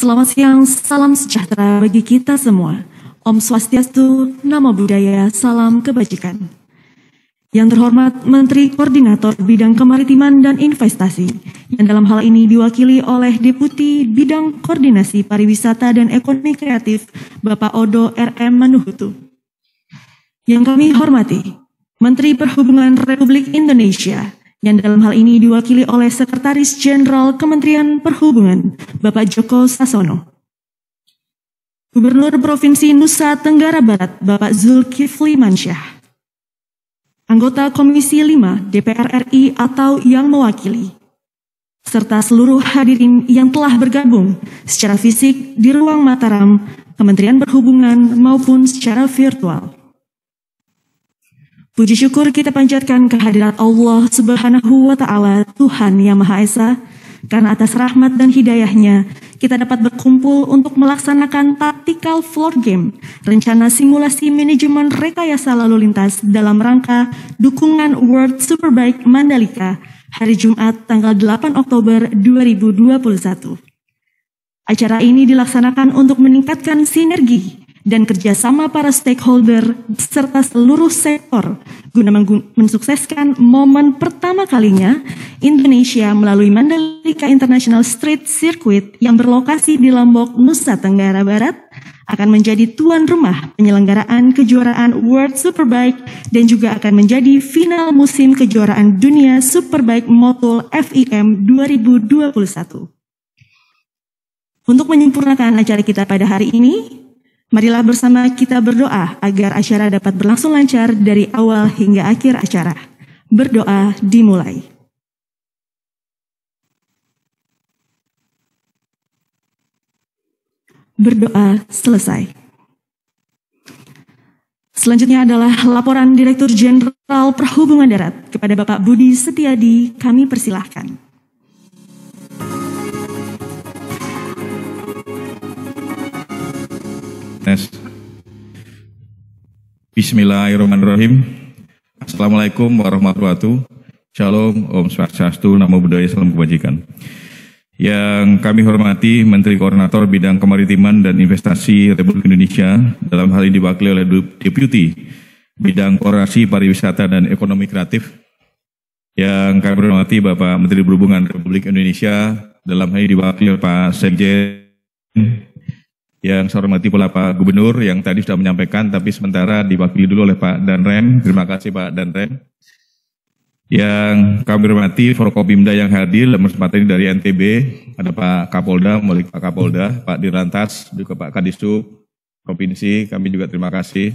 Selamat siang, salam sejahtera bagi kita semua. Om Swastiastu, Namo Buddhaya, salam kebajikan. Yang terhormat Menteri Koordinator Bidang Kemaritiman dan Investasi, yang dalam hal ini diwakili oleh Deputi Bidang Koordinasi Pariwisata dan Ekonomi Kreatif, Bapak Odo R.M. Manuhutu. Yang kami hormati, Menteri Perhubungan Republik Indonesia, yang dalam hal ini diwakili oleh Sekretaris Jenderal Kementerian Perhubungan, Bapak Joko Sasono. Gubernur Provinsi Nusa Tenggara Barat, Bapak Zulkifli Mansyah. Anggota Komisi 5 DPR RI atau yang mewakili, serta seluruh hadirin yang telah bergabung secara fisik di ruang Mataram, Kementerian Perhubungan maupun secara virtual. Puji syukur kita panjatkan kehadirat Allah Subhanahu wa Ta'ala, Tuhan Yang Maha Esa, karena atas rahmat dan hidayahnya kita dapat berkumpul untuk melaksanakan tactical floor game, rencana simulasi manajemen rekayasa lalu lintas dalam rangka dukungan World Superbike Mandalika hari Jumat tanggal 8 Oktober 2021. Acara ini dilaksanakan untuk meningkatkan sinergi dan kerjasama para stakeholder serta seluruh sektor guna mensukseskan momen pertama kalinya Indonesia melalui Mandalika International Street Circuit yang berlokasi di Lombok, Nusa Tenggara Barat akan menjadi tuan rumah penyelenggaraan kejuaraan World Superbike dan juga akan menjadi final musim kejuaraan dunia Superbike Motul FIM 2021. Untuk menyempurnakan acara kita pada hari ini, marilah bersama kita berdoa agar acara dapat berlangsung lancar dari awal hingga akhir acara. Berdoa dimulai. Berdoa selesai. Selanjutnya adalah laporan Direktur Jenderal Perhubungan Darat kepada Bapak Budi Setiadi. Kami persilahkan. Bismillahirrahmanirrahim. Assalamualaikum warahmatullahi wabarakatuh. Shalom, Om Swastiastu, Namo Buddhaya, salam kebajikan. Yang kami hormati Menteri Koordinator Bidang Kemaritiman dan Investasi Republik Indonesia, dalam hal ini diwakili oleh Deputi Bidang Koordinasi Pariwisata dan Ekonomi Kreatif. Yang kami hormati Bapak Menteri Perhubungan Republik Indonesia, dalam hal ini diwakili oleh Pak Sekjen. Yang saya hormati pula Pak Gubernur yang tadi sudah menyampaikan, tapi sementara diwakili dulu oleh Pak Danrem. Terima kasih Pak Danrem. Yang kami hormati Forkopimda yang hadir dalam kesempatan ini dari NTB, ada Pak Kapolda, Pak Kapolda, Pak Dirlantas, juga Pak Kadisub Provinsi, kami juga terima kasih.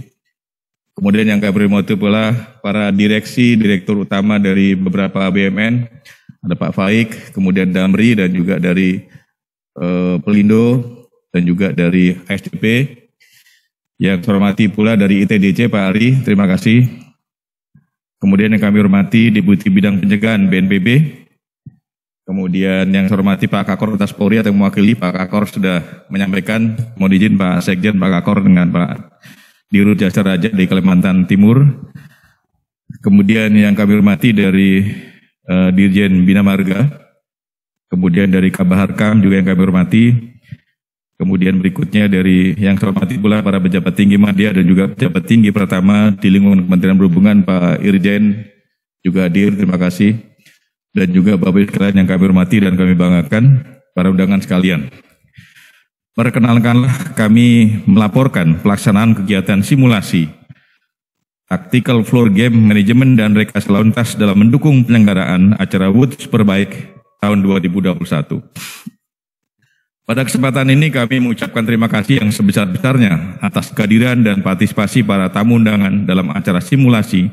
Kemudian yang kami hormati pula para direktur utama dari beberapa BUMN, ada Pak Faik, kemudian Damri, dan juga dari Pelindo, dan juga dari SDP. Yang saya hormati pula dari ITDC Pak Ari, terima kasih. Kemudian yang kami hormati Deputi Bidang Pencegahan BNPB. Kemudian yang saya hormati Pak Kakor Lantas Polri atau mewakili Pak Kakor sudah menyampaikan, mohon izin Pak Sekjen, Pak Kakor dengan Pak Dirut Jasa Raja di Kalimantan Timur. Kemudian yang kami hormati dari Dirjen Bina Marga. Kemudian dari Kabaharkam juga yang kami hormati. Kemudian berikutnya dari yang saya hormati pula para pejabat tinggi media dan juga pejabat tinggi pertama di lingkungan Kementerian Perhubungan, Pak Irjen juga hadir, terima kasih. Dan juga Bapak sekalian yang kami hormati dan kami banggakan, para undangan sekalian. Perkenalkanlah kami melaporkan pelaksanaan kegiatan simulasi Tactical Floor Game Manajemen dan Rekayasa Lalu Lintas dalam mendukung penyelenggaraan acara World Superbike tahun 2021. Pada kesempatan ini kami mengucapkan terima kasih yang sebesar-besarnya atas kehadiran dan partisipasi para tamu undangan dalam acara simulasi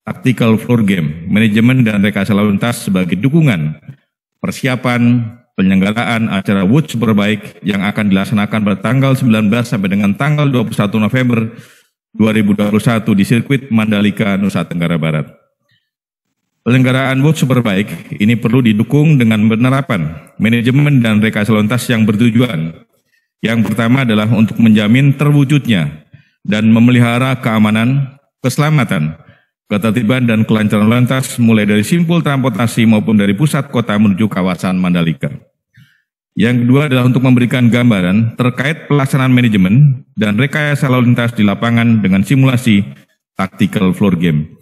Tactical Floor Game, Manajemen dan Rekayasa Lalu Lintas sebagai dukungan persiapan penyelenggaraan acara World Superbike yang akan dilaksanakan pada tanggal 19 sampai dengan tanggal 21 November 2021 di sirkuit Mandalika, Nusa Tenggara Barat. Penyelenggaraan World Superbike ini perlu didukung dengan penerapan manajemen dan rekayasa lalu lintas yang bertujuan. Yang pertama adalah untuk menjamin terwujudnya dan memelihara keamanan, keselamatan, ketertiban dan kelancaran lalu lintas mulai dari simpul transportasi maupun dari pusat kota menuju kawasan Mandalika. Yang kedua adalah untuk memberikan gambaran terkait pelaksanaan manajemen dan rekayasa lalu lintas di lapangan dengan simulasi tactical floor game.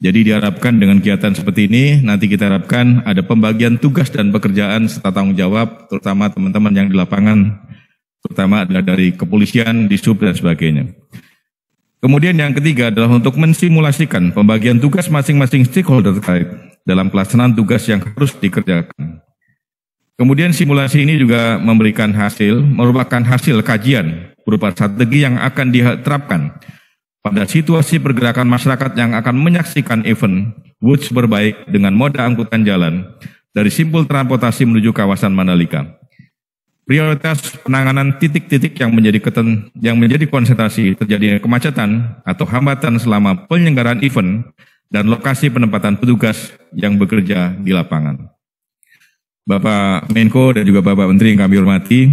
Jadi diharapkan dengan kegiatan seperti ini, nanti kita harapkan ada pembagian tugas dan pekerjaan serta tanggung jawab, terutama teman-teman yang di lapangan, terutama adalah dari kepolisian, Disub, dan sebagainya. Kemudian yang ketiga adalah untuk mensimulasikan pembagian tugas masing-masing stakeholder terkait dalam pelaksanaan tugas yang harus dikerjakan. Kemudian simulasi ini juga merupakan hasil kajian berupa strategi yang akan diterapkan pada situasi pergerakan masyarakat yang akan menyaksikan event Woods Superbike dengan moda angkutan jalan dari simpul transportasi menuju kawasan Mandalika. Prioritas penanganan titik-titik yang menjadi konsentrasi terjadinya kemacetan atau hambatan selama penyelenggaraan event dan lokasi penempatan petugas yang bekerja di lapangan. Bapak Menko dan juga Bapak Menteri yang kami hormati,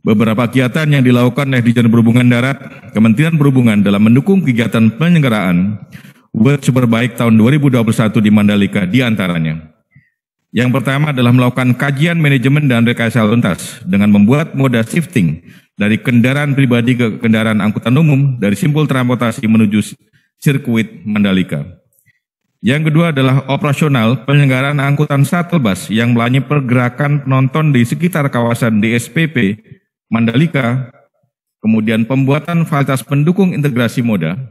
beberapa kegiatan yang dilakukan oleh Dirjen Perhubungan Darat, Kementerian Perhubungan dalam mendukung kegiatan penyelenggaraan World Superbike tahun 2021 di Mandalika diantaranya. Yang pertama adalah melakukan kajian manajemen dan rekayasa lalu lintas dengan membuat moda shifting dari kendaraan pribadi ke kendaraan angkutan umum dari simpul transportasi menuju sirkuit Mandalika. Yang kedua adalah operasional penyelenggaraan angkutan shuttle bus yang melayani pergerakan penonton di sekitar kawasan DSPP Mandalika, kemudian pembuatan fasilitas pendukung integrasi moda,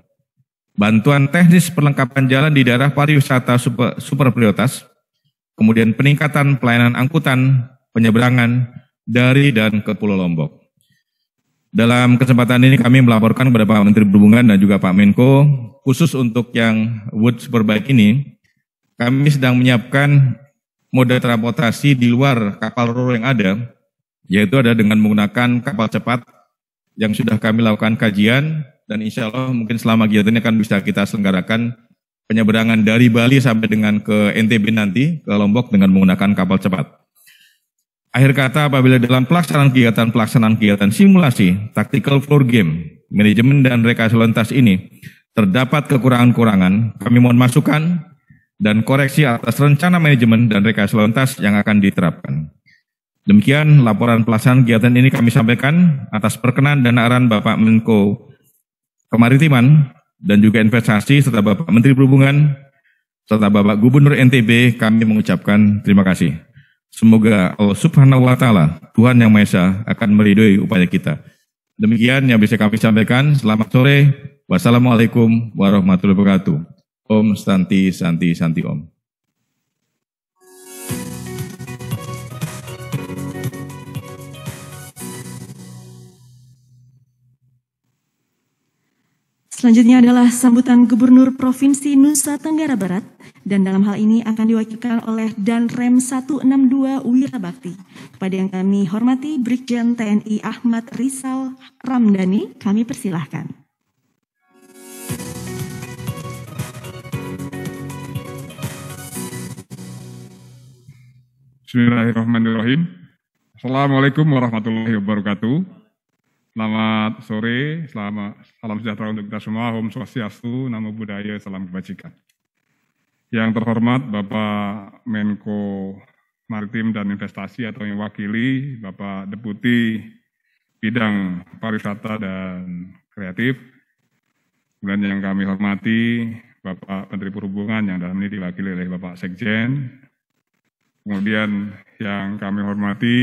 bantuan teknis perlengkapan jalan di daerah pariwisata super prioritas, kemudian peningkatan pelayanan angkutan penyeberangan dari dan ke Pulau Lombok. Dalam kesempatan ini kami melaporkan kepada Pak Menteri Perhubungan dan juga Pak Menko, khusus untuk yang Wood Superbike ini, kami sedang menyiapkan moda transportasi di luar kapal ro yang ada, yaitu ada dengan menggunakan kapal cepat yang sudah kami lakukan kajian, dan insya Allah mungkin selama kegiatan ini akan bisa kita selenggarakan penyeberangan dari Bali sampai dengan ke NTB nanti, ke Lombok dengan menggunakan kapal cepat. Akhir kata, apabila dalam pelaksanaan kegiatan simulasi, tactical floor game, manajemen dan rekayasa lalu lintas ini terdapat kekurangan-kurangan, kami mohon masukan dan koreksi atas rencana manajemen dan rekayasa lalu lintas yang akan diterapkan. Demikian laporan pelaksanaan kegiatan ini kami sampaikan atas perkenan dan arahan Bapak Menko Kemaritiman dan juga Investasi serta Bapak Menteri Perhubungan serta Bapak Gubernur NTB, kami mengucapkan terima kasih. Semoga Allah Subhanahu wa Ta'ala, Tuhan Yang Maha Esa, akan meridhoi upaya kita. Demikian yang bisa kami sampaikan. Selamat sore. Wassalamualaikum warahmatullahi wabarakatuh. Om Santi Santi Santi Om. Selanjutnya adalah sambutan Gubernur Provinsi Nusa Tenggara Barat, dan dalam hal ini akan diwakilkan oleh Danrem 162 Wirabakti. Kepada yang kami hormati, Brigjen TNI Ahmad Rizal Ramdhani, kami persilahkan. Bismillahirrahmanirrahim. Assalamualaikum warahmatullahi wabarakatuh. Selamat sore, salam sejahtera untuk kita semua. Om Swastiastu, Namo Buddhaya, salam kebajikan. Yang terhormat Bapak Menko Maritim dan Investasi atau yang wakili Bapak Deputi Bidang Pariwisata dan Kreatif. Kemudian yang kami hormati Bapak Menteri Perhubungan yang dalam ini diwakili oleh Bapak Sekjen. Kemudian yang kami hormati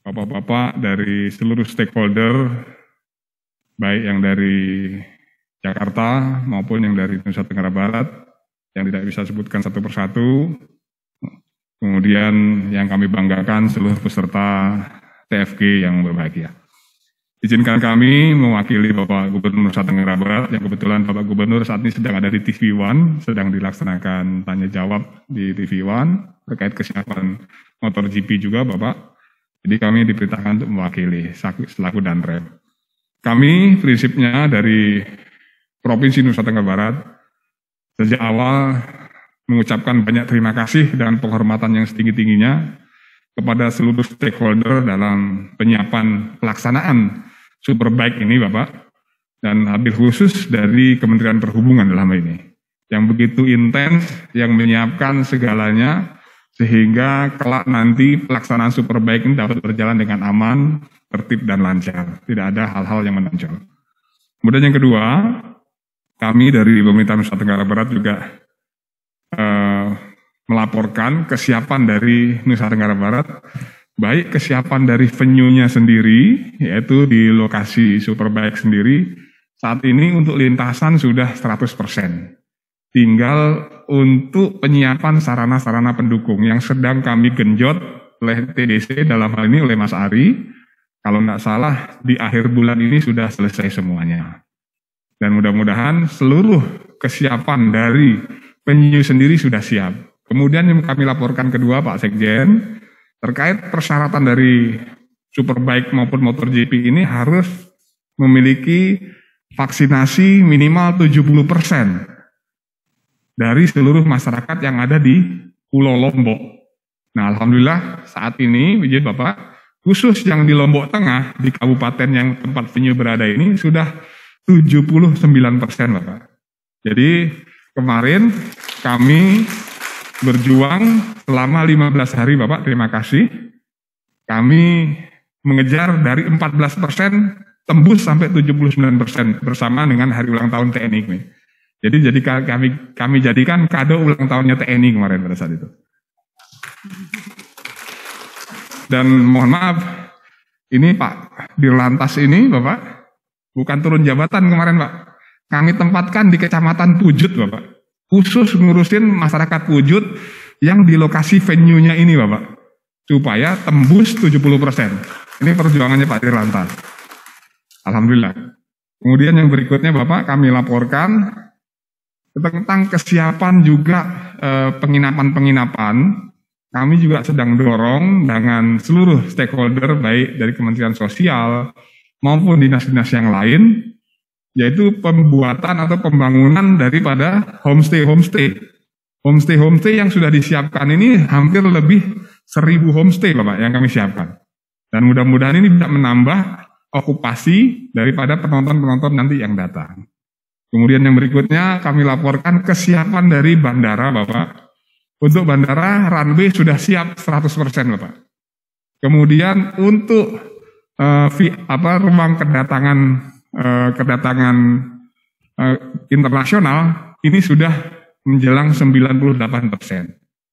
Bapak-bapak dari seluruh stakeholder, baik yang dari Jakarta maupun yang dari Nusa Tenggara Barat, yang tidak bisa sebutkan satu persatu. Kemudian yang kami banggakan seluruh peserta TFG yang berbahagia. Izinkan kami mewakili Bapak Gubernur Nusa Tenggara Barat, yang kebetulan Bapak Gubernur saat ini sedang ada di TV One, sedang dilaksanakan tanya jawab di TV One, terkait kesiapan motor GP juga Bapak. Jadi kami diperintahkan untuk mewakili selaku Danrem. Kami prinsipnya dari Provinsi Nusa Tenggara Barat sejak awal mengucapkan banyak terima kasih dan penghormatan yang setinggi-tingginya kepada seluruh stakeholder dalam penyiapan pelaksanaan Superbike ini Bapak, dan habil khusus dari Kementerian Perhubungan dalam hal ini yang begitu intens, yang menyiapkan segalanya sehingga kelak nanti pelaksanaan Superbike ini dapat berjalan dengan aman, tertib dan lancar. Tidak ada hal-hal yang menonjol. Kemudian yang kedua, kami dari pemerintah Nusa Tenggara Barat juga melaporkan kesiapan dari Nusa Tenggara Barat, baik kesiapan dari venue-nya sendiri, yaitu di lokasi Superbike sendiri, saat ini untuk lintasan sudah 100%. Tinggal untuk penyiapan sarana-sarana pendukung yang sedang kami genjot oleh TDC, dalam hal ini oleh Mas Ari. Kalau nggak salah di akhir bulan ini sudah selesai semuanya. Dan mudah-mudahan seluruh kesiapan dari venue sendiri sudah siap. Kemudian yang kami laporkan kedua Pak Sekjen, terkait persyaratan dari Superbike maupun MotoGP ini harus memiliki vaksinasi minimal 70% dari seluruh masyarakat yang ada di Pulau Lombok. Nah, alhamdulillah saat ini, izin Bapak, khusus yang di Lombok Tengah, di kabupaten yang tempat venue berada ini sudah 79% Bapak. Jadi kemarin kami berjuang selama 15 hari Bapak, terima kasih. Kami mengejar dari 14% tembus sampai 79% bersama dengan hari ulang tahun TNI ini. Jadi kami jadikan kado ulang tahunnya TNI kemarin pada saat itu. Dan mohon maaf, ini Pak Dirlantas ini Bapak, bukan turun jabatan kemarin Pak. Kami tempatkan di Kecamatan Pujut Bapak. Khusus ngurusin masyarakat Pujut yang di lokasi venue-nya ini Bapak. Supaya tembus 70%. Ini perjuangannya Pak Dirlantas. Alhamdulillah. Kemudian yang berikutnya Bapak, kami laporkan tentang kesiapan juga penginapan-penginapan. Kami juga sedang dorong dengan seluruh stakeholder baik dari Kementerian Sosial maupun dinas-dinas yang lain, yaitu pembuatan atau pembangunan daripada homestay yang sudah disiapkan ini hampir lebih 1.000 homestay Bapak yang kami siapkan. Dan mudah-mudahan ini bisa menambah okupasi daripada penonton-penonton nanti yang datang. Kemudian yang berikutnya kami laporkan kesiapan dari bandara Bapak. Untuk bandara runway sudah siap 100% Bapak. Kemudian untuk ruang kedatangan internasional ini sudah menjelang 98%.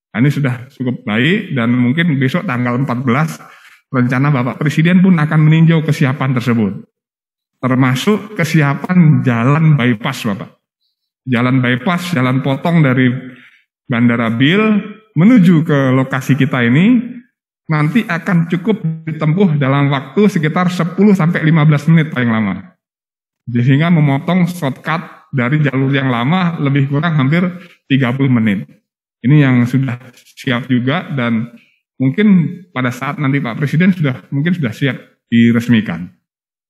Nah, ini sudah cukup baik dan mungkin besok tanggal 14 rencana Bapak Presiden pun akan meninjau kesiapan tersebut. Termasuk kesiapan jalan bypass Bapak. Jalan bypass, jalan potong dari Bandara Bill menuju ke lokasi kita ini nanti akan cukup ditempuh dalam waktu sekitar 10-15 menit paling lama. Sehingga memotong shortcut dari jalur yang lama lebih kurang hampir 30 menit. Ini yang sudah siap juga dan mungkin pada saat nanti Pak Presiden sudah siap diresmikan.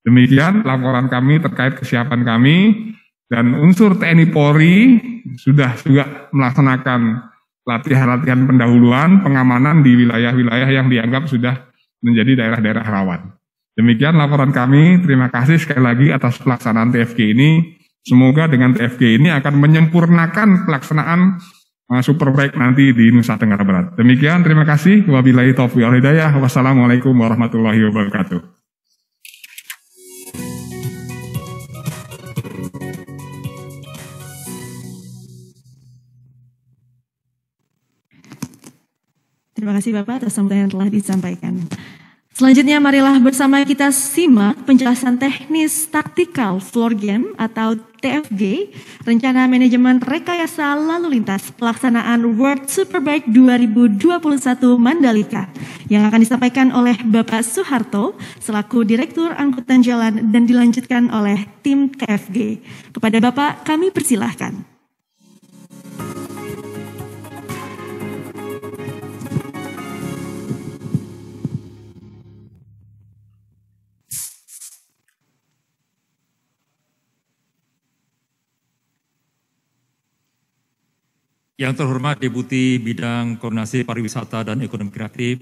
Demikian laporan kami terkait kesiapan kami. Dan unsur TNI Polri sudah juga melaksanakan latihan-latihan pendahuluan pengamanan di wilayah-wilayah yang dianggap sudah menjadi daerah-daerah rawan. Demikian laporan kami, terima kasih sekali lagi atas pelaksanaan TFG ini. Semoga dengan TFG ini akan menyempurnakan pelaksanaan Superbike nanti di Nusa Tenggara Barat. Demikian, terima kasih. Wabillahi taufiq wal hidayah. Wassalamualaikum warahmatullahi wabarakatuh. Terima kasih Bapak atas sambutan yang telah disampaikan. Selanjutnya marilah bersama kita simak penjelasan teknis Tactical Floor Game atau TFG, Rencana Manajemen Rekayasa Lalu Lintas Pelaksanaan World Superbike 2021 Mandalika, yang akan disampaikan oleh Bapak Soeharto selaku Direktur Angkutan Jalan dan dilanjutkan oleh tim TFG. Kepada Bapak kami persilahkan. Yang terhormat Deputi Bidang Koordinasi Pariwisata dan Ekonomi Kreatif,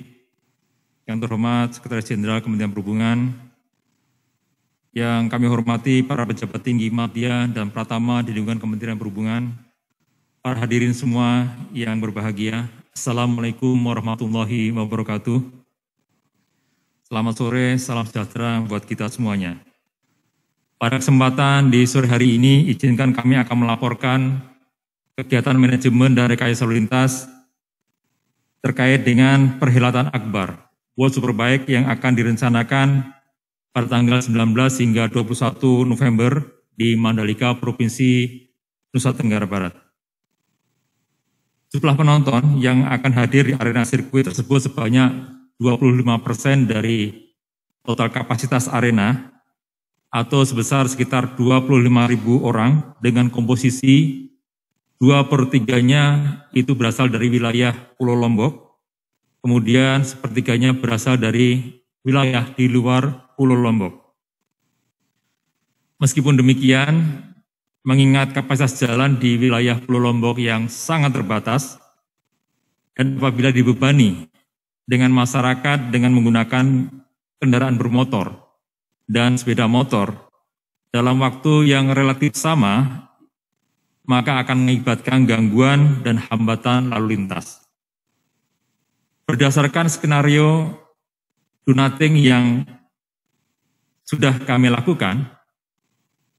yang terhormat Sekretaris Jenderal Kementerian Perhubungan, yang kami hormati para pejabat tinggi Madya dan Pratama di lingkungan Kementerian Perhubungan, para hadirin semua yang berbahagia, Assalamualaikum warahmatullahi wabarakatuh. Selamat sore, salam sejahtera buat kita semuanya. Pada kesempatan di sore hari ini, izinkan kami akan melaporkan kegiatan manajemen dan rekayasa lalu lintas terkait dengan perhelatan Akbar World Superbike yang akan direncanakan pada tanggal 19 hingga 21 November di Mandalika, Provinsi Nusa Tenggara Barat. Jumlah penonton yang akan hadir di arena sirkuit tersebut sebanyak 25% dari total kapasitas arena atau sebesar sekitar 25.000 orang dengan komposisi 2/3-nya itu berasal dari wilayah Pulau Lombok, kemudian sepertiganya berasal dari wilayah di luar Pulau Lombok. Meskipun demikian, mengingat kapasitas jalan di wilayah Pulau Lombok yang sangat terbatas, dan apabila dibebani dengan masyarakat dengan menggunakan kendaraan bermotor dan sepeda motor dalam waktu yang relatif sama, maka akan mengakibatkan gangguan dan hambatan lalu lintas. Berdasarkan skenario do nothing yang sudah kami lakukan,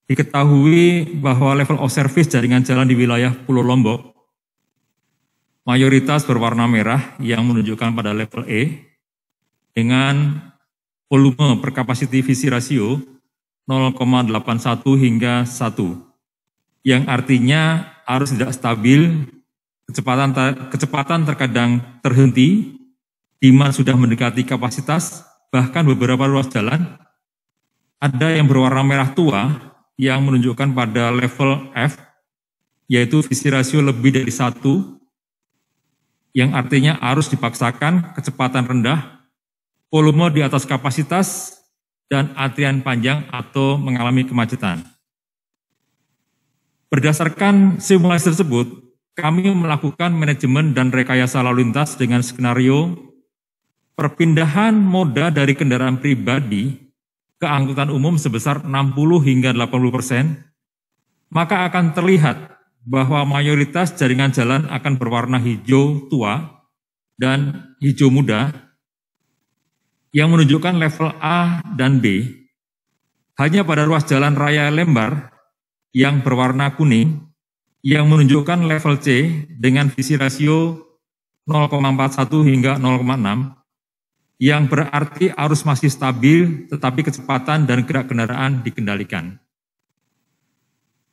diketahui bahwa level of service jaringan jalan di wilayah Pulau Lombok mayoritas berwarna merah yang menunjukkan pada level E dengan volume per capacity visi rasio 0,81 hingga 1, yang artinya arus tidak stabil, kecepatan terkadang terhenti, demand sudah mendekati kapasitas, bahkan beberapa ruas jalan ada yang berwarna merah tua yang menunjukkan pada level F, yaitu visi rasio lebih dari 1, yang artinya arus dipaksakan, kecepatan rendah, volume di atas kapasitas, dan antrian panjang atau mengalami kemacetan. Berdasarkan simulasi tersebut, kami melakukan manajemen dan rekayasa lalu lintas dengan skenario perpindahan moda dari kendaraan pribadi ke angkutan umum sebesar 60 hingga 80%, maka akan terlihat bahwa mayoritas jaringan jalan akan berwarna hijau tua dan hijau muda yang menunjukkan level A dan B. Hanya pada ruas jalan raya Lembar yang berwarna kuning yang menunjukkan level C dengan visi rasio 0,41 hingga 0,6, yang berarti arus masih stabil tetapi kecepatan dan gerak kendaraan dikendalikan.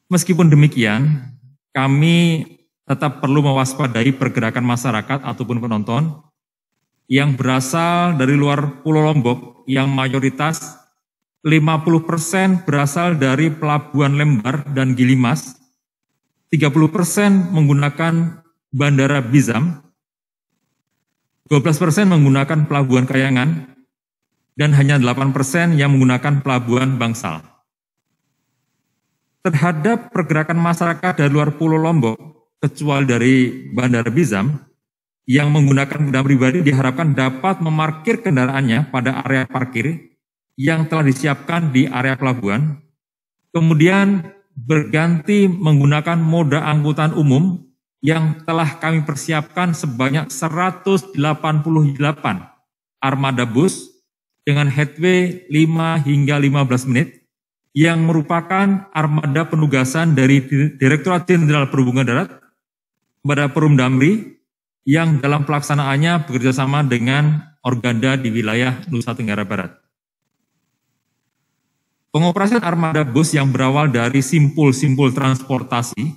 Meskipun demikian, kami tetap perlu mewaspadai pergerakan masyarakat ataupun penonton yang berasal dari luar Pulau Lombok yang mayoritas 50% berasal dari Pelabuhan Lembar dan Gilimas, 30% menggunakan Bandara Bizam, 12% menggunakan Pelabuhan Kayangan, dan hanya 8% yang menggunakan Pelabuhan Bangsal. Terhadap pergerakan masyarakat dari luar Pulau Lombok, kecuali dari Bandara Bizam, yang menggunakan kendaraan pribadi diharapkan dapat memarkir kendaraannya pada area parkir yang telah disiapkan di area pelabuhan, kemudian berganti menggunakan moda angkutan umum yang telah kami persiapkan sebanyak 188 armada bus dengan headway 5 hingga 15 menit yang merupakan armada penugasan dari Direktorat Jenderal Perhubungan Darat kepada Perum Damri yang dalam pelaksanaannya bekerjasama dengan Organda di wilayah Nusa Tenggara Barat. Pengoperasian armada bus yang berawal dari simpul-simpul transportasi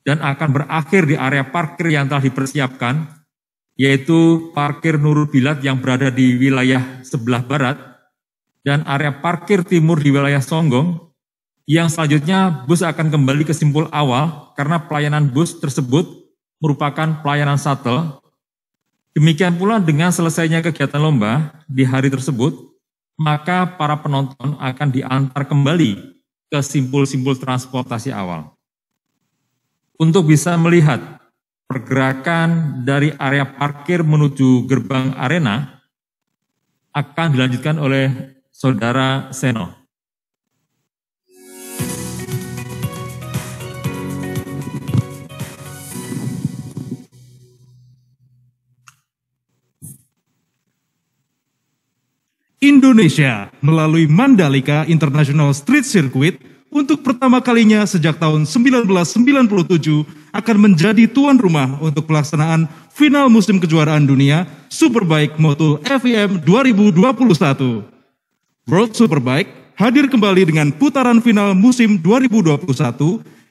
dan akan berakhir di area parkir yang telah dipersiapkan, yaitu parkir Nurul Bilad yang berada di wilayah sebelah barat, dan area parkir timur di wilayah Songgong, yang selanjutnya bus akan kembali ke simpul awal karena pelayanan bus tersebut merupakan pelayanan shuttle. Demikian pula dengan selesainya kegiatan lomba di hari tersebut, maka para penonton akan diantar kembali ke simpul-simpul transportasi awal. Untuk bisa melihat pergerakan dari area parkir menuju gerbang arena akan dilanjutkan oleh Saudara Seno. Indonesia melalui Mandalika International Street Circuit untuk pertama kalinya sejak tahun 1997 akan menjadi tuan rumah untuk pelaksanaan final musim kejuaraan dunia Superbike Motul FIM 2021. World Superbike hadir kembali dengan putaran final musim 2021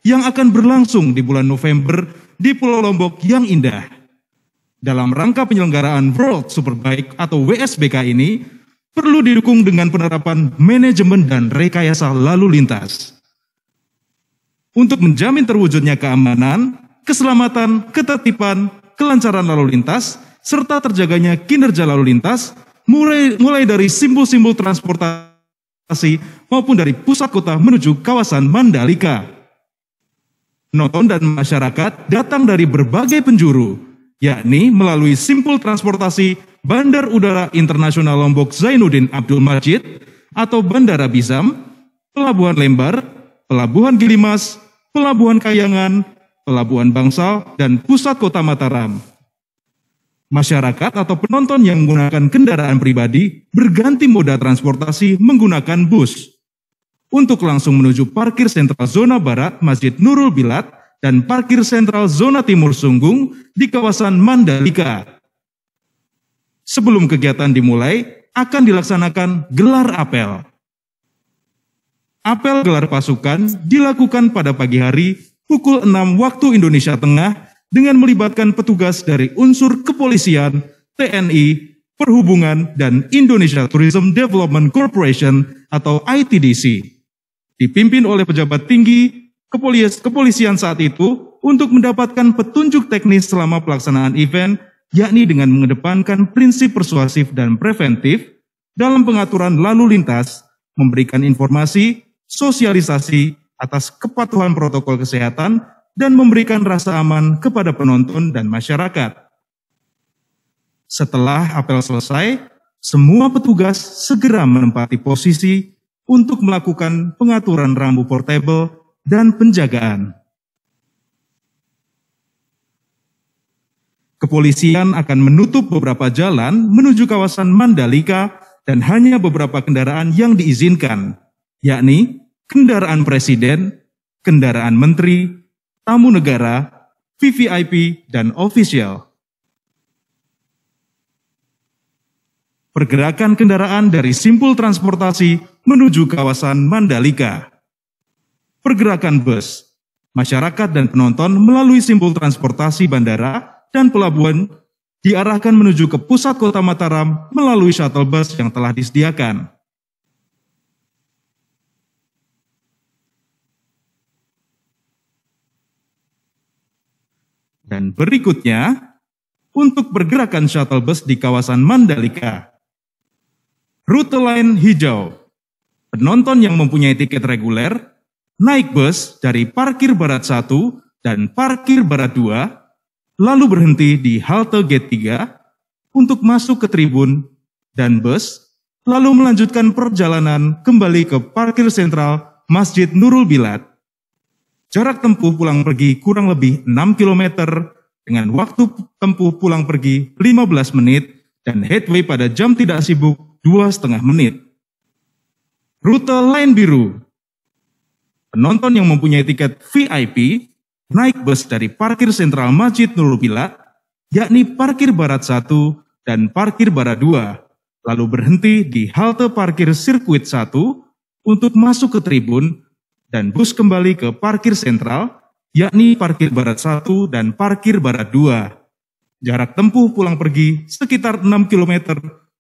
yang akan berlangsung di bulan November di Pulau Lombok yang indah. Dalam rangka penyelenggaraan World Superbike atau WSBK ini, perlu didukung dengan penerapan manajemen dan rekayasa lalu lintas. Untuk menjamin terwujudnya keamanan, keselamatan, ketertiban, kelancaran lalu lintas, serta terjaganya kinerja lalu lintas, mulai dari simbol-simbol transportasi maupun dari pusat kota menuju kawasan Mandalika. Penonton dan masyarakat datang dari berbagai penjuru, yakni melalui simpul transportasi Bandar Udara Internasional Lombok Zainuddin Abdul Majid atau Bandara Bizam, Pelabuhan Lembar, Pelabuhan Gilimas, Pelabuhan Kayangan, Pelabuhan Bangsal, dan Pusat Kota Mataram. Masyarakat atau penonton yang menggunakan kendaraan pribadi berganti moda transportasi menggunakan bus untuk langsung menuju parkir sentral zona barat Masjid Nurul Bilad dan parkir sentral zona timur Sunggung di kawasan Mandalika. Sebelum kegiatan dimulai, akan dilaksanakan gelar apel. Apel gelar pasukan dilakukan pada pagi hari pukul 6 waktu Indonesia Tengah dengan melibatkan petugas dari unsur kepolisian, TNI, perhubungan, dan Indonesia Tourism Development Corporation atau ITDC. Dipimpin oleh pejabat tinggi kepolisian saat itu untuk mendapatkan petunjuk teknis selama pelaksanaan event, yakni dengan mengedepankan prinsip persuasif dan preventif dalam pengaturan lalu lintas, memberikan informasi, sosialisasi atas kepatuhan protokol kesehatan, dan memberikan rasa aman kepada penonton dan masyarakat. Setelah apel selesai, semua petugas segera menempati posisi untuk melakukan pengaturan rambu portable dan penjagaan. Kepolisian akan menutup beberapa jalan menuju kawasan Mandalika dan hanya beberapa kendaraan yang diizinkan, yakni kendaraan presiden, kendaraan menteri, tamu negara, VVIP, dan ofisial. Pergerakan kendaraan dari simpul transportasi menuju kawasan Mandalika. Pergerakan bus, masyarakat dan penonton melalui simpul transportasi bandara dan pelabuhan diarahkan menuju ke pusat kota Mataram melalui shuttle bus yang telah disediakan. Dan berikutnya, untuk pergerakan shuttle bus di kawasan Mandalika. Rute lain hijau. Penonton yang mempunyai tiket reguler, naik bus dari parkir barat 1 dan parkir barat 2, lalu berhenti di halte gate 3 untuk masuk ke tribun dan bus, lalu melanjutkan perjalanan kembali ke parkir sentral Masjid Nurul Bilad. Jarak tempuh pulang pergi kurang lebih 6 km dengan waktu tempuh pulang pergi 15 menit dan headway pada jam tidak sibuk 2,5 menit. Rute lain biru. Penonton yang mempunyai tiket VIP naik bus dari parkir sentral Masjid Nurul Bilad, yakni parkir barat 1 dan parkir barat 2, lalu berhenti di halte parkir sirkuit 1 untuk masuk ke tribun dan bus kembali ke parkir sentral, yakni parkir barat 1 dan parkir barat 2. Jarak tempuh pulang pergi sekitar 6 km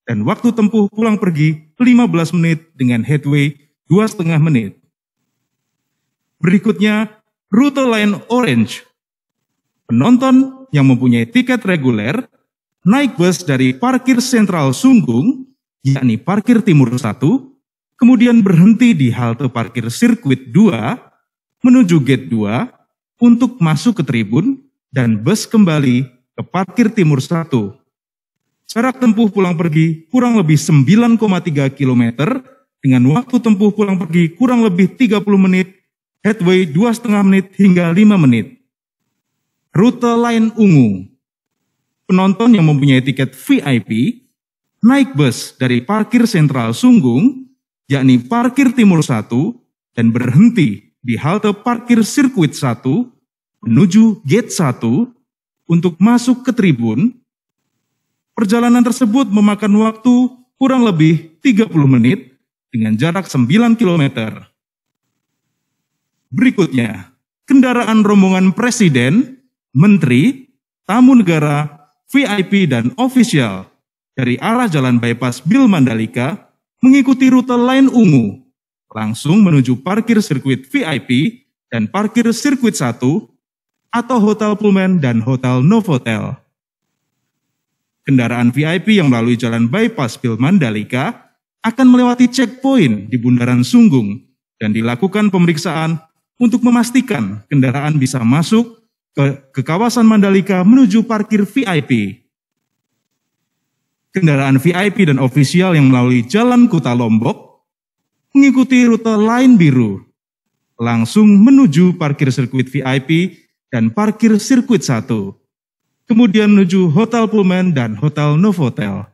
dan waktu tempuh pulang pergi 15 menit dengan headway 2,5 menit. Berikutnya, rute lain orange. Penonton yang mempunyai tiket reguler naik bus dari parkir sentral Sunggung, yakni parkir timur 1, kemudian berhenti di halte parkir sirkuit 2 menuju gate 2 untuk masuk ke tribun dan bus kembali ke parkir timur 1. Jarak tempuh pulang pergi kurang lebih 9,3 km dengan waktu tempuh pulang pergi kurang lebih 30 menit, headway 2,5 menit hingga 5 menit. Rute lain ungu. Penonton yang mempunyai tiket VIP naik bus dari parkir sentral Sunggung, yakni parkir Timur 1, dan berhenti di halte parkir sirkuit 1 menuju gate 1 untuk masuk ke tribun. Perjalanan tersebut memakan waktu kurang lebih 30 menit dengan jarak 9 km. Berikutnya, kendaraan rombongan presiden, menteri, tamu negara, VIP, dan ofisial dari arah Jalan Bypass Bil Mandalika mengikuti rute Line Ungu langsung menuju parkir sirkuit VIP dan parkir sirkuit 1 atau Hotel Pullman dan Hotel Novotel. Kendaraan VIP yang melalui Jalan Bypass Bil Mandalika akan melewati checkpoint di Bundaran Sunggung dan dilakukan pemeriksaan untuk memastikan kendaraan bisa masuk ke kawasan Mandalika menuju parkir VIP. Kendaraan VIP dan ofisial yang melalui Jalan Kuta Lombok mengikuti rute Line Biru langsung menuju parkir sirkuit VIP dan parkir sirkuit 1, kemudian menuju Hotel Pullman dan Hotel Novotel.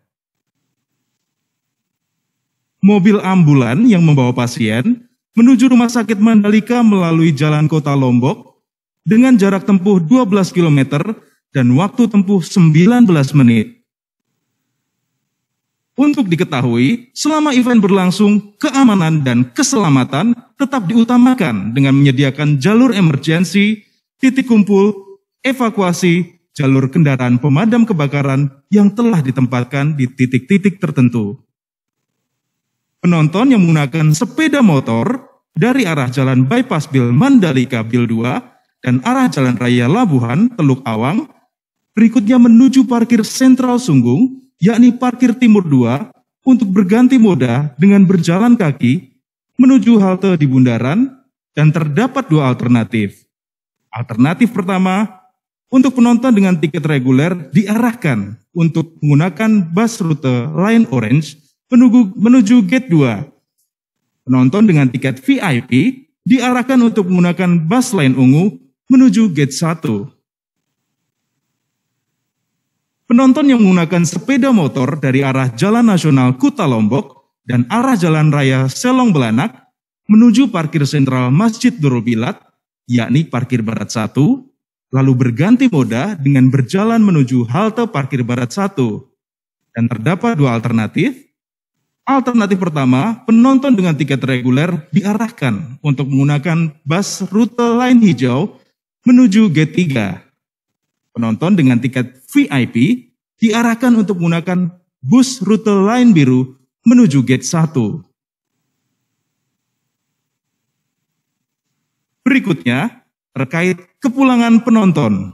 Mobil ambulan yang membawa pasien menuju Rumah Sakit Mandalika melalui Jalan Kota Lombok dengan jarak tempuh 12 km dan waktu tempuh 19 menit. Untuk diketahui, selama event berlangsung, keamanan dan keselamatan tetap diutamakan dengan menyediakan jalur emergensi, titik kumpul, evakuasi, jalur kendaraan pemadam kebakaran yang telah ditempatkan di titik-titik tertentu. Penonton yang menggunakan sepeda motor dari arah Jalan Bypass Bil Mandalika Bil 2 dan arah Jalan Raya Labuhan Teluk Awang berikutnya menuju parkir sentral Sunggung, yakni parkir Timur 2 untuk berganti moda dengan berjalan kaki menuju halte di Bundaran dan terdapat dua alternatif. Alternatif pertama, untuk penonton dengan tiket reguler diarahkan untuk menggunakan bus rute Line Orange menuju gate 2. Penonton dengan tiket VIP diarahkan untuk menggunakan bus Line Ungu menuju gate 1. Penonton yang menggunakan sepeda motor dari arah Jalan Nasional Kuta Lombok dan arah Jalan Raya Selong Belanak menuju parkir sentral Masjid Nurul Bilad, yakni parkir Barat 1, lalu berganti moda dengan berjalan menuju halte parkir Barat 1. Dan terdapat dua alternatif. Alternatif pertama, penonton dengan tiket reguler diarahkan untuk menggunakan bus rute Line Hijau menuju gate 3. Penonton dengan tiket VIP diarahkan untuk menggunakan bus rute Line Biru menuju gate 1. Berikutnya, terkait kepulangan penonton.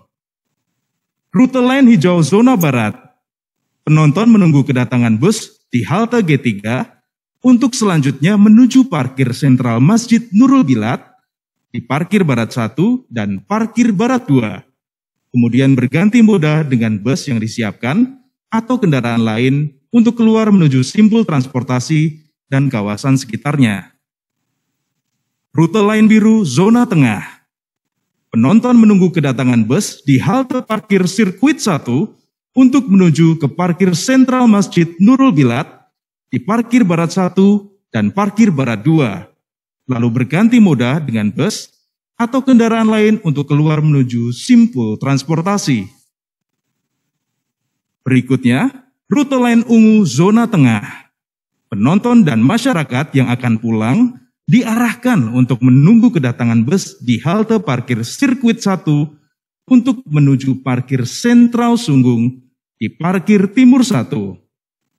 Rute Line Hijau zona Barat. Penonton menunggu kedatangan bus di halte G3 untuk selanjutnya menuju parkir sentral Masjid Nurul Bilad di parkir Barat 1 dan parkir Barat 2. Kemudian berganti moda dengan bus yang disiapkan atau kendaraan lain untuk keluar menuju simpul transportasi dan kawasan sekitarnya. Rute Line Biru zona Tengah. Penonton menunggu kedatangan bus di halte parkir sirkuit 1 untuk menuju ke parkir sentral Masjid Nurul Bilad di parkir Barat 1 dan parkir Barat 2, lalu berganti moda dengan bus atau kendaraan lain untuk keluar menuju simpul transportasi. Berikutnya, rute Line Ungu zona Tengah. Penonton dan masyarakat yang akan pulang diarahkan untuk menunggu kedatangan bus di halte parkir sirkuit 1 untuk menuju parkir sentral Sunggung di parkir Timur 1,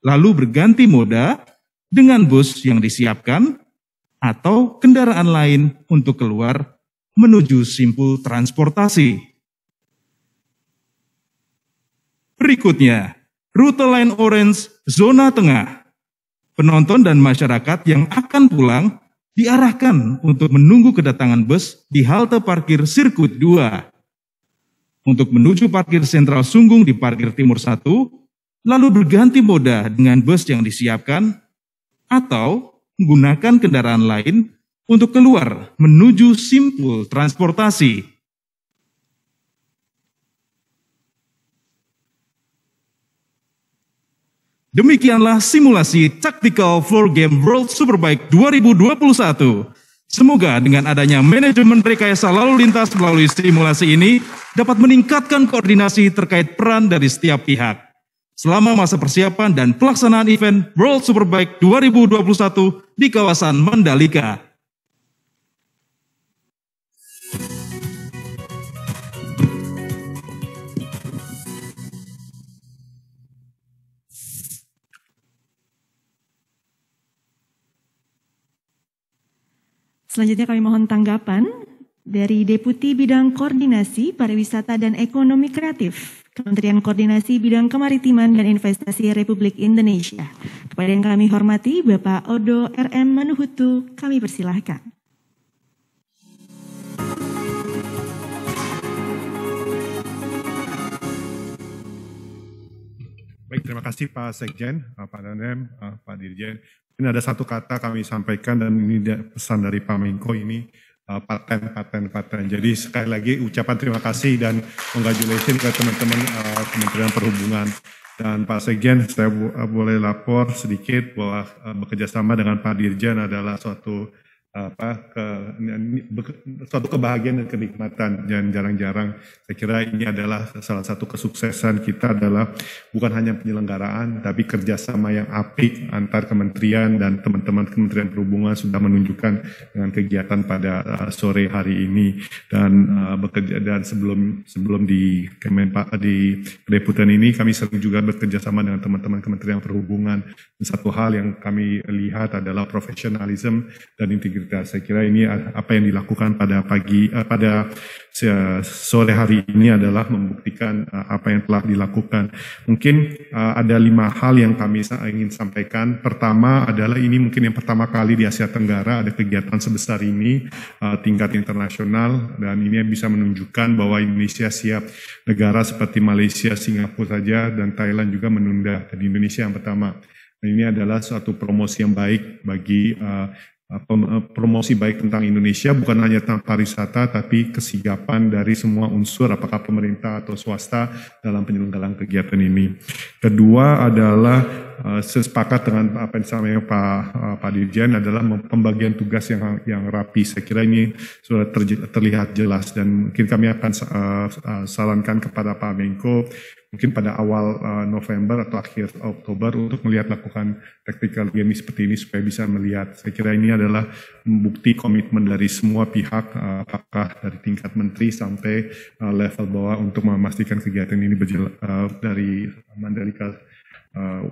lalu berganti moda dengan bus yang disiapkan atau kendaraan lain untuk keluar menuju simpul transportasi. Berikutnya, rute Line Orange zona Tengah. Penonton dan masyarakat yang akan pulang diarahkan untuk menunggu kedatangan bus di halte parkir sirkuit 2. Untuk menuju parkir sentral Sunggung di parkir Timur 1, lalu berganti moda dengan bus yang disiapkan, atau menggunakan kendaraan lain untuk keluar menuju simpul transportasi. Demikianlah simulasi Tactical Floor Game World Superbike 2021. Semoga dengan adanya manajemen rekayasa lalu lintas melalui simulasi ini dapat meningkatkan koordinasi terkait peran dari setiap pihak. Selama masa persiapan dan pelaksanaan event World Superbike 2021 di kawasan Mandalika. Selanjutnya kami mohon tanggapan dari Deputi Bidang Koordinasi Pariwisata dan Ekonomi Kreatif, Kementerian Koordinasi Bidang Kemaritiman dan Investasi Republik Indonesia. Kepada yang kami hormati Bapak Odo RM Manuhutu, kami persilahkan. Baik, terima kasih Pak Sekjen, Pak Dandim, Pak Dirjen. Ini ada satu kata kami sampaikan dan ini pesan dari Pak Menko ini paten. Jadi sekali lagi ucapan terima kasih dan congratulations ke teman-teman Kementerian Perhubungan. Dan Pak Sekjen, saya boleh lapor sedikit bahwa bekerjasama dengan Pak Dirjen adalah suatu kebahagiaan dan kenikmatan dan jarang-jarang. Saya kira ini adalah salah satu kesuksesan kita adalah bukan hanya penyelenggaraan tapi kerjasama yang apik antar kementerian dan teman-teman Kementerian Perhubungan sudah menunjukkan dengan kegiatan pada sore hari ini dan bekerja dan sebelum di Kedeputan ini kami sering juga bekerjasama dengan teman-teman Kementerian Perhubungan. Dan satu hal yang kami lihat adalah profesionalisme dan integritas. Saya kira ini apa yang dilakukan pada sore hari ini adalah membuktikan apa yang telah dilakukan. Mungkin ada 5 hal yang kami ingin sampaikan. Pertama adalah ini mungkin yang pertama kali di Asia Tenggara ada kegiatan sebesar ini tingkat internasional dan ini bisa menunjukkan bahwa Indonesia siap. Negara seperti Malaysia, Singapura saja dan Thailand juga menunda. Dan Indonesia yang pertama. Dan ini adalah suatu promosi yang baik bagi promosi baik tentang Indonesia, bukan hanya tentang pariwisata, tapi kesigapan dari semua unsur, apakah pemerintah atau swasta dalam penyelenggaraan kegiatan ini. Kedua adalah sepakat dengan apa yang disampaikan Pak Dirjen adalah pembagian tugas yang rapi. Saya kira ini sudah terlihat jelas dan mungkin kami akan sarankan kepada Pak Menko mungkin pada awal November atau akhir Oktober untuk melihat lakukan tactical game seperti ini supaya bisa melihat. Saya kira ini adalah bukti komitmen dari semua pihak, apakah dari tingkat menteri sampai level bawah untuk memastikan kegiatan ini berjalan dari Mandalika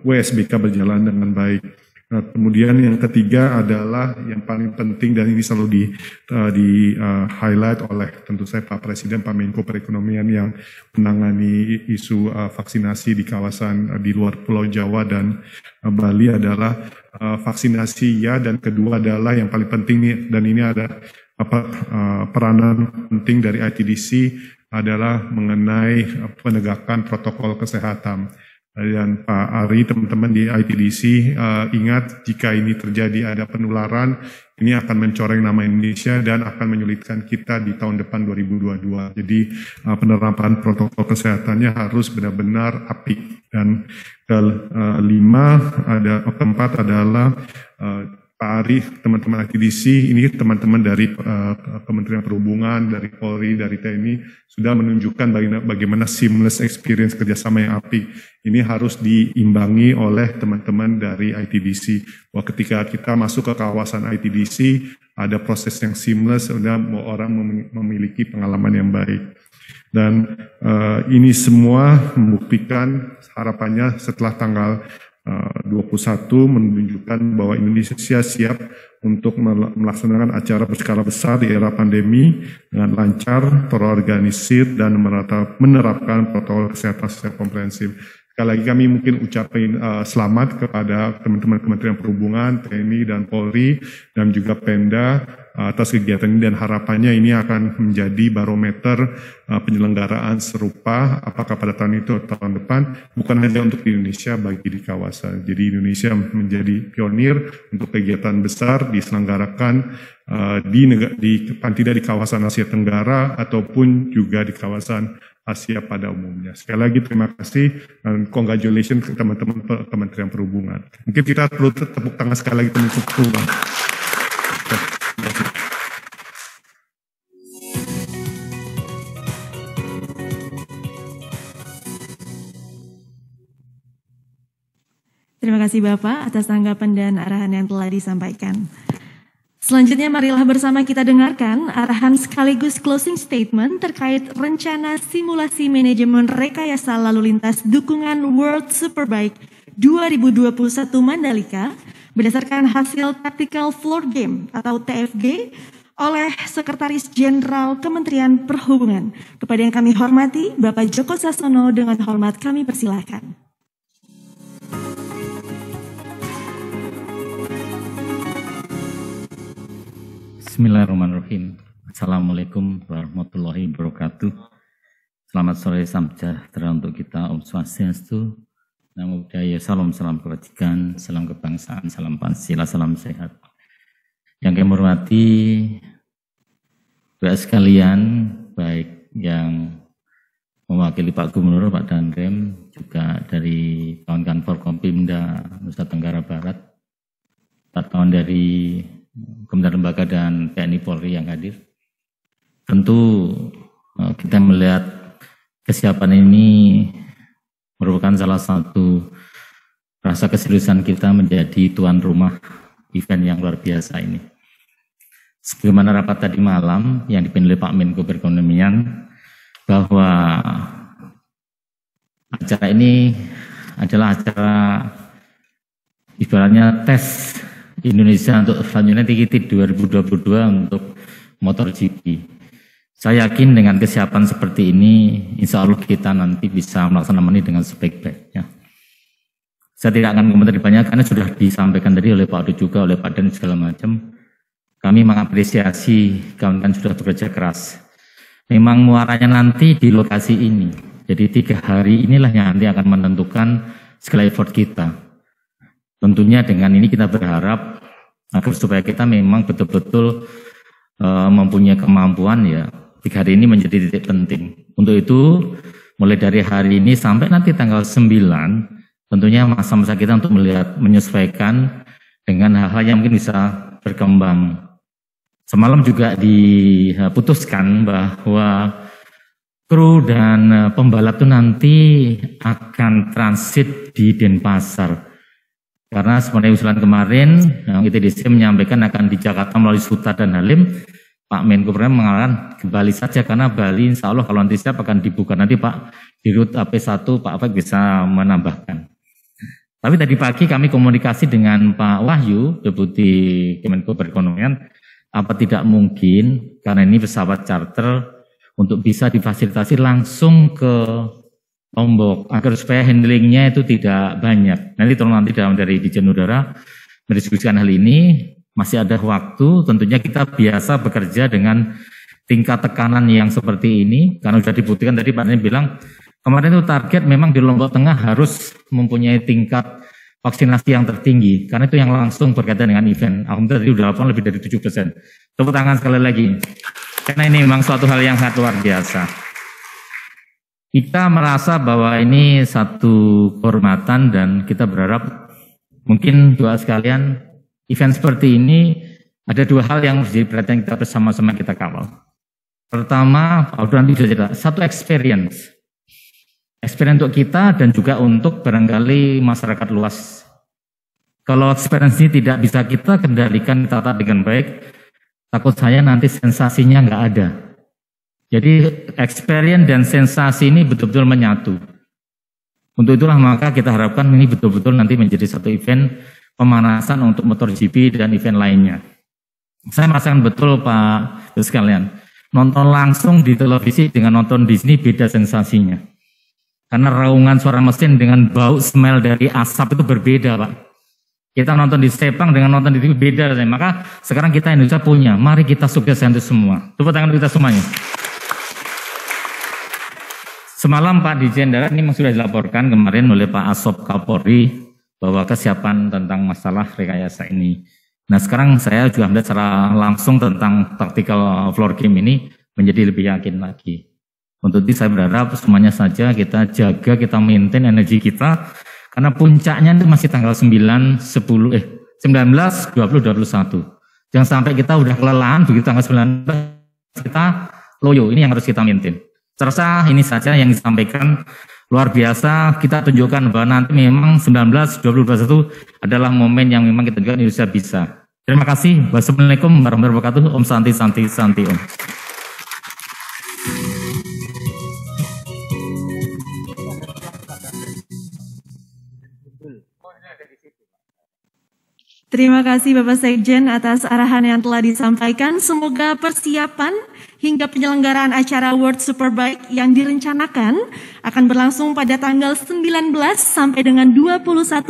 WSBK berjalan dengan baik. Nah, kemudian yang ketiga adalah yang paling penting dan ini selalu di highlight oleh tentu saya Pak Presiden, Pak Menko Perekonomian yang menangani isu vaksinasi di kawasan di luar Pulau Jawa dan Bali adalah vaksinasi ya, dan kedua adalah yang paling penting nih, dan ini ada peranan penting dari ITDC adalah mengenai penegakan protokol kesehatan. Dan Pak Ari, teman-teman di ITDC, ingat jika ini terjadi ada penularan, ini akan mencoreng nama Indonesia dan akan menyulitkan kita di tahun depan 2022. Jadi penerapan protokol kesehatannya harus benar-benar apik. Dan keempat adalah Pak Ari, teman-teman ITDC, ini teman-teman dari Kementerian Perhubungan, dari Polri, dari TNI, sudah menunjukkan bagaimana seamless experience kerjasama yang apik. Ini harus diimbangi oleh teman-teman dari ITDC. Bahwa ketika kita masuk ke kawasan ITDC, ada proses yang seamless, sudah orang memiliki pengalaman yang baik. Dan ini semua membuktikan harapannya setelah tanggal 21 menunjukkan bahwa Indonesia siap untuk melaksanakan acara berskala besar di era pandemi dengan lancar, terorganisir, dan menerapkan protokol kesehatan secara komprehensif. Sekali lagi kami mungkin ucapin selamat kepada teman-teman Kementerian Perhubungan, TNI, dan Polri, dan juga Pemda atas kegiatan ini, dan harapannya ini akan menjadi barometer penyelenggaraan serupa apakah pada tahun itu atau tahun depan, bukan hanya untuk di Indonesia, bagi di kawasan. Jadi Indonesia menjadi pionir untuk kegiatan besar diselenggarakan paling tidak di kawasan Asia Tenggara ataupun juga di kawasan Asia pada umumnya. Sekali lagi terima kasih dan congratulations ke teman-teman Kementerian Perhubungan. Mungkin kita perlu tepuk tangan sekali lagi teman-teman Perhubungan. Terima kasih Bapak atas tanggapan dan arahan yang telah disampaikan. Selanjutnya marilah bersama kita dengarkan arahan sekaligus closing statement terkait rencana simulasi manajemen rekayasa lalu lintas dukungan World Superbike 2021 Mandalika berdasarkan hasil Tactical Floor Game atau TFG oleh Sekretaris Jenderal Kementerian Perhubungan. Kepada yang kami hormati, Bapak Joko Sasono dengan hormat kami persilahkan. Bismillahirrahmanirrahim. Assalamualaikum warahmatullahi wabarakatuh. Selamat sore, salam sejahtera untuk kita. Om Swastiastu, Namo Buddhaya, salam kebajikan, salam kebangsaan, salam Pancasila, salam sehat. Yang kami hormati Bapak sekalian, baik yang mewakili Pak Gubernur, Pak Danrem, juga dari kawan-kawan Forkompimda Nusa Tenggara Barat, kawan dari Kementerian Lembaga dan TNI Polri yang hadir. Tentu kita melihat kesiapan ini merupakan salah satu rasa keseriusan kita menjadi tuan rumah event yang luar biasa ini. Sebagaimana rapat tadi malam yang dipimpin oleh Pak Menko Perekonomian, bahwa acara ini adalah acara ibaratnya tes Indonesia untuk selanjutnya TKT 2022 untuk MotoGP. Saya yakin dengan kesiapan seperti ini, insya Allah kita nanti bisa melaksanakan ini dengan sebaik-baiknya. Saya tidak akan komentar banyak karena sudah disampaikan tadi oleh Pak Adu juga, oleh Pak Dan segala macam. Kami mengapresiasi kawan-kawan sudah bekerja keras. Memang muaranya nanti di lokasi ini. Jadi 3 hari inilah yang nanti akan menentukan segala effort kita. Tentunya dengan ini kita berharap agar supaya kita memang betul-betul mempunyai kemampuan ya 3 hari ini menjadi titik penting. Untuk itu mulai dari hari ini sampai nanti tanggal 9 tentunya masa-masa kita untuk melihat menyesuaikan dengan hal-hal yang mungkin bisa berkembang. Semalam juga diputuskan bahwa kru dan pembalap itu nanti akan transit di Denpasar. Karena sebenarnya usulan kemarin yang ITDC menyampaikan akan di Jakarta melalui Suta dan Halim, Pak Menko Perekonomian mengatakan ke Bali saja karena Bali insya Allah kalau nanti siap akan dibuka nanti Pak di rute AP1 Pak Afek bisa menambahkan. Tapi tadi pagi kami komunikasi dengan Pak Wahyu, Deputi Kemenko Perekonomian, apa tidak mungkin karena ini pesawat charter untuk bisa difasilitasi langsung ke Lombok agar supaya handlingnya itu tidak banyak. Nanti tolong nanti dari Dirjen Udara mendiskusikan hal ini. Masih ada waktu, tentunya kita biasa bekerja dengan tingkat tekanan yang seperti ini. Karena sudah dibuktikan tadi Pak Nini bilang, kemarin itu target memang di Lombok Tengah harus mempunyai tingkat vaksinasi yang tertinggi. Karena itu yang langsung berkaitan dengan event. Alhamdulillah tadi sudah lakukan lebih dari 7%. Tepuk tangan sekali lagi. Karena ini memang suatu hal yang sangat luar biasa. Kita merasa bahwa ini satu kehormatan dan kita berharap mungkin doa sekalian event seperti ini ada 2 hal yang menjadi perhatian kita bersama-sama kita kawal. Pertama, Pak nanti sudah cerita, satu experience untuk kita dan juga untuk barangkali masyarakat luas. Kalau experience ini tidak bisa kita kendalikan, tata dengan baik, takut saya nanti sensasinya nggak ada. Jadi experience dan sensasi ini betul-betul menyatu. Untuk itulah maka kita harapkan ini betul-betul nanti menjadi satu event pemanasan untuk MotoGP dan event lainnya. Saya merasakan betul Pak sekalian, nonton langsung di televisi dengan nonton di sini beda sensasinya. Karena raungan suara mesin dengan bau smell dari asap itu berbeda Pak. Kita nonton di Sepang dengan nonton di TV beda. Maka sekarang kita Indonesia punya, mari kita suksesan itu semua. Tepuk tangan kita semuanya. Semalam Pak Dirjen Darat ini sudah dilaporkan kemarin oleh Pak Asop Kapolri bahwa kesiapan tentang masalah rekayasa ini. Nah sekarang saya juga melihat secara langsung tentang tactical floor game ini menjadi lebih yakin lagi. Untuk itu saya berharap semuanya saja kita jaga, kita maintain energi kita, karena puncaknya itu masih tanggal 19, 20, 21. Jangan sampai kita udah kelelahan begitu tanggal 19 kita loyo, ini yang harus kita maintain. Saya rasa ini saja yang disampaikan. Luar biasa, kita tunjukkan bahwa nanti memang 19, 20, 21 adalah momen yang memang kita tunjukkan Indonesia bisa. Terima kasih. Wassalamualaikum warahmatullahi wabarakatuh. Om Santi, Santi, Santi Om. Terima kasih Bapak Sekjen atas arahan yang telah disampaikan. Semoga persiapan hingga penyelenggaraan acara World Superbike yang direncanakan akan berlangsung pada tanggal 19 sampai dengan 21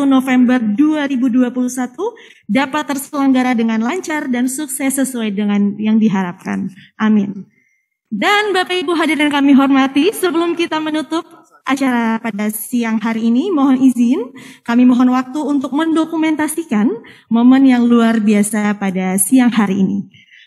November 2021 dapat terselenggara dengan lancar dan sukses sesuai dengan yang diharapkan. Amin. Dan Bapak Ibu hadirin kami hormati, sebelum kita menutup acara pada siang hari ini, mohon izin kami mohon waktu untuk mendokumentasikan momen yang luar biasa pada siang hari ini.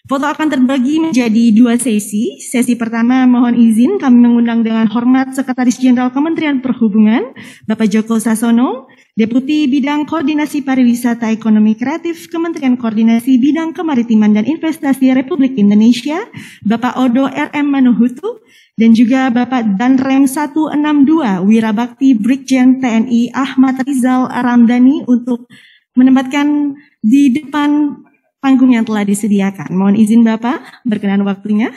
Foto akan terbagi menjadi 2 sesi. Sesi pertama mohon izin kami mengundang dengan hormat Sekretaris Jenderal Kementerian Perhubungan, Bapak Joko Sasono, Deputi Bidang Koordinasi Pariwisata Ekonomi Kreatif Kementerian Koordinasi Bidang Kemaritiman dan Investasi Republik Indonesia, Bapak Odo RM Manuhutu, dan juga Bapak Danrem 162 Wirabakti Brigjen TNI Ahmad Rizal Ramdhani untuk menempatkan di depan panggung yang telah disediakan. Mohon izin Bapak, berkenan waktunya.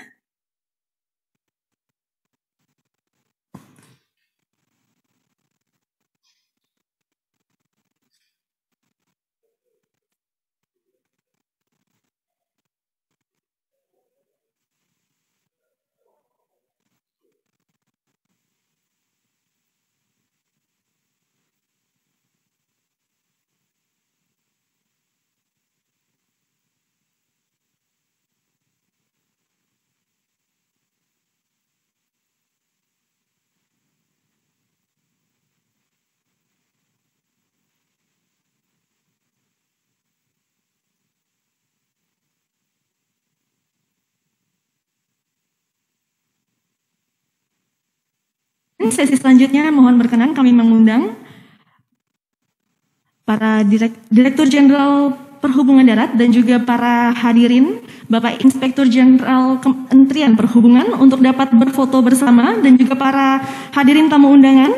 Sesi selanjutnya mohon berkenan kami mengundang para Direktur Jenderal Perhubungan Darat dan juga para hadirin Bapak Inspektur Jenderal Kementerian Perhubungan untuk dapat berfoto bersama dan juga para hadirin tamu undangan.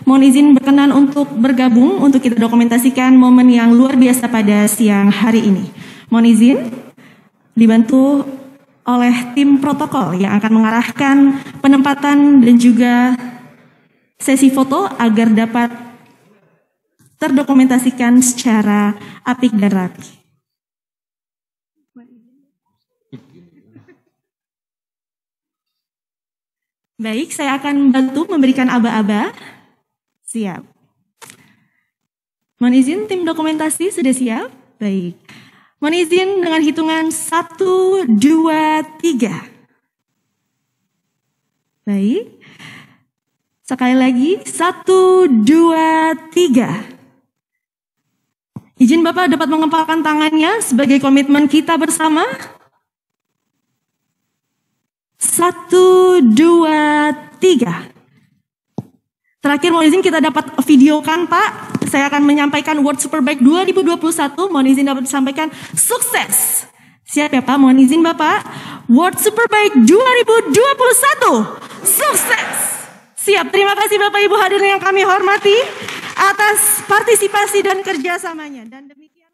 Mohon izin berkenan untuk bergabung untuk kita dokumentasikan momen yang luar biasa pada siang hari ini. Mohon izin dibantu oleh tim protokol yang akan mengarahkan penempatan dan juga sesi foto agar dapat terdokumentasikan secara apik dan rapi. Baik, saya akan bantu memberikan aba-aba. Siap. Mohon izin tim dokumentasi sudah siap? Baik. Mohon izin dengan hitungan 1, 2, 3. Baik. Sekali lagi, 1, 2, 3. Izin Bapak dapat mengepalkan tangannya sebagai komitmen kita bersama. 1, 2, 3. Terakhir mohon izin kita dapat videokan Pak. Saya akan menyampaikan World Superbike 2021. Mohon izin dapat disampaikan sukses. Siap ya Pak, mohon izin Bapak. World Superbike 2021. Sukses. Siap, terima kasih Bapak Ibu hadirin yang kami hormati atas partisipasi dan kerjasamanya. Dan demikian.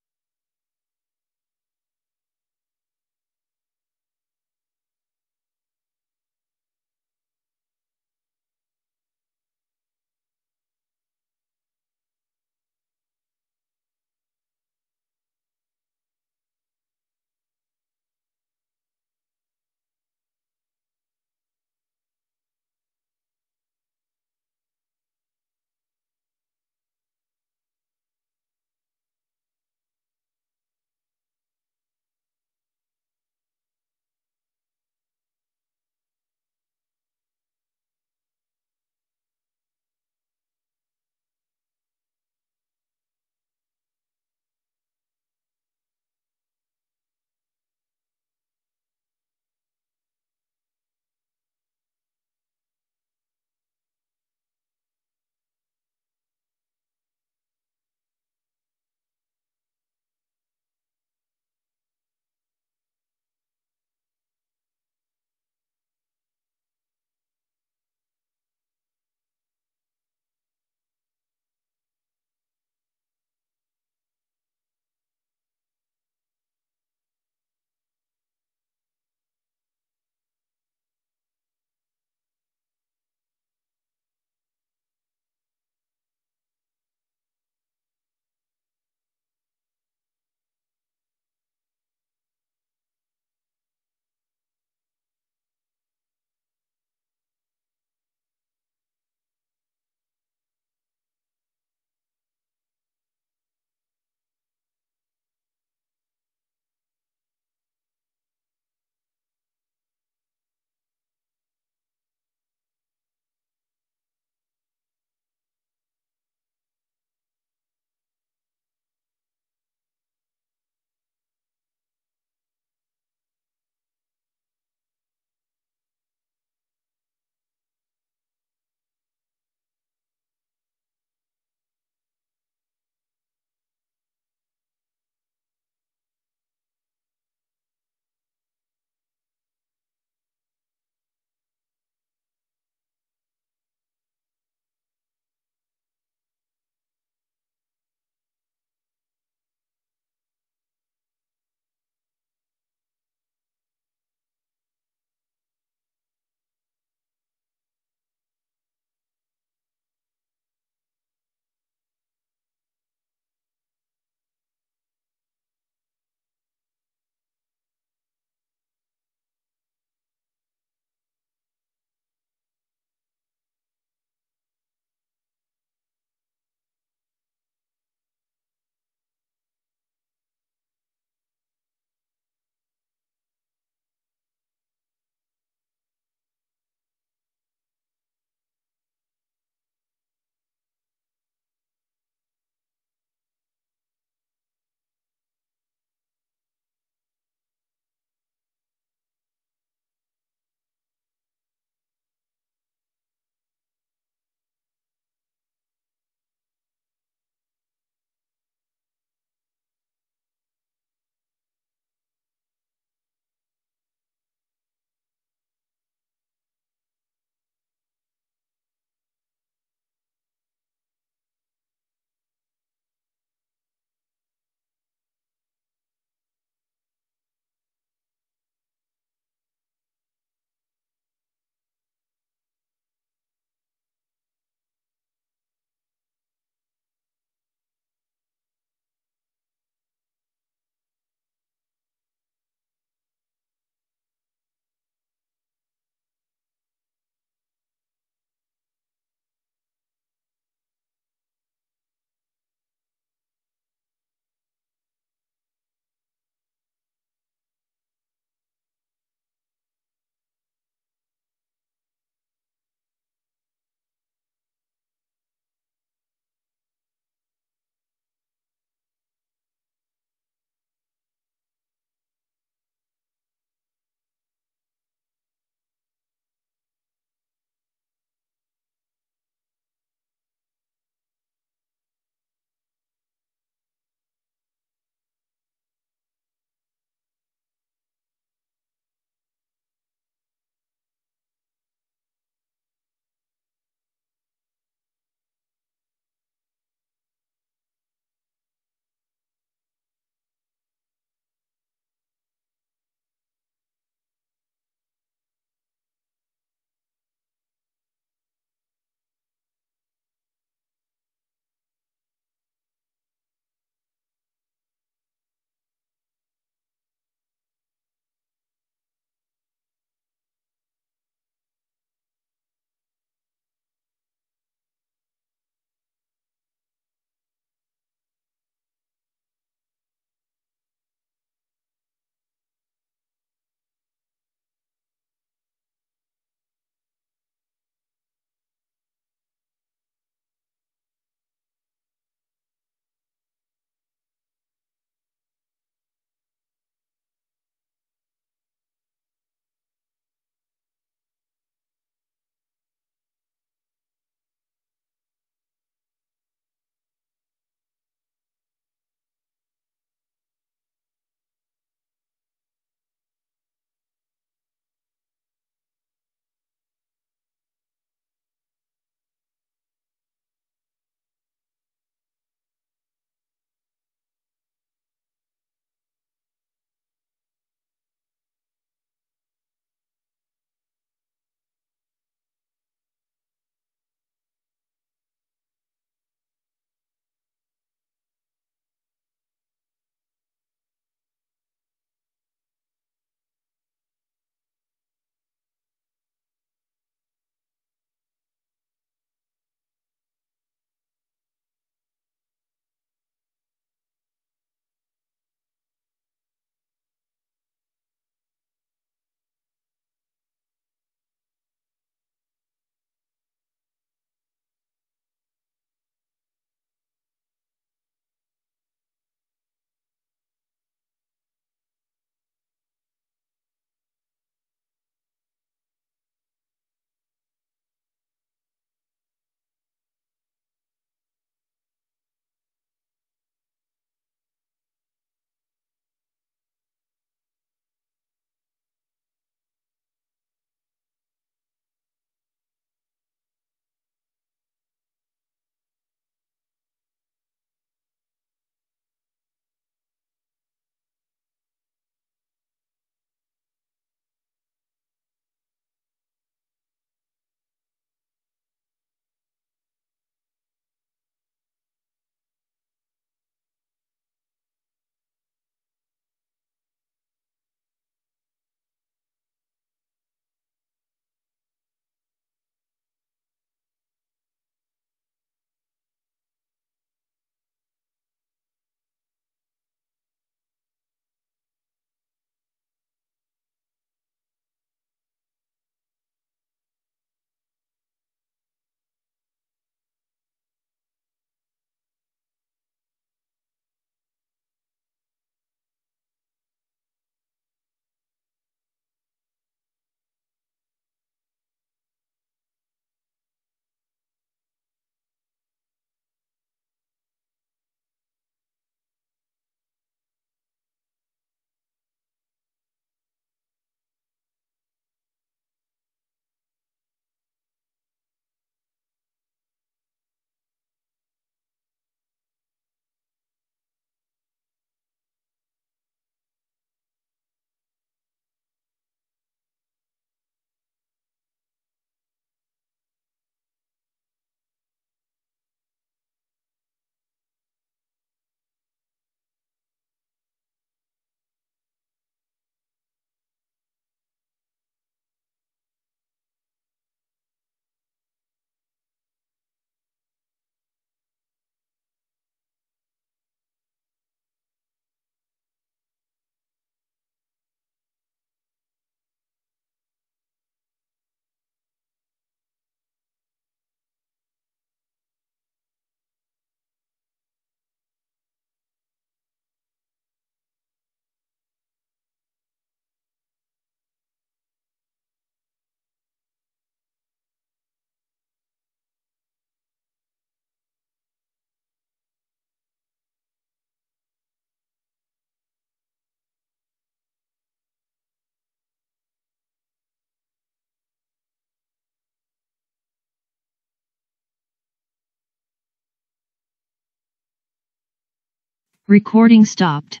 Recording stopped.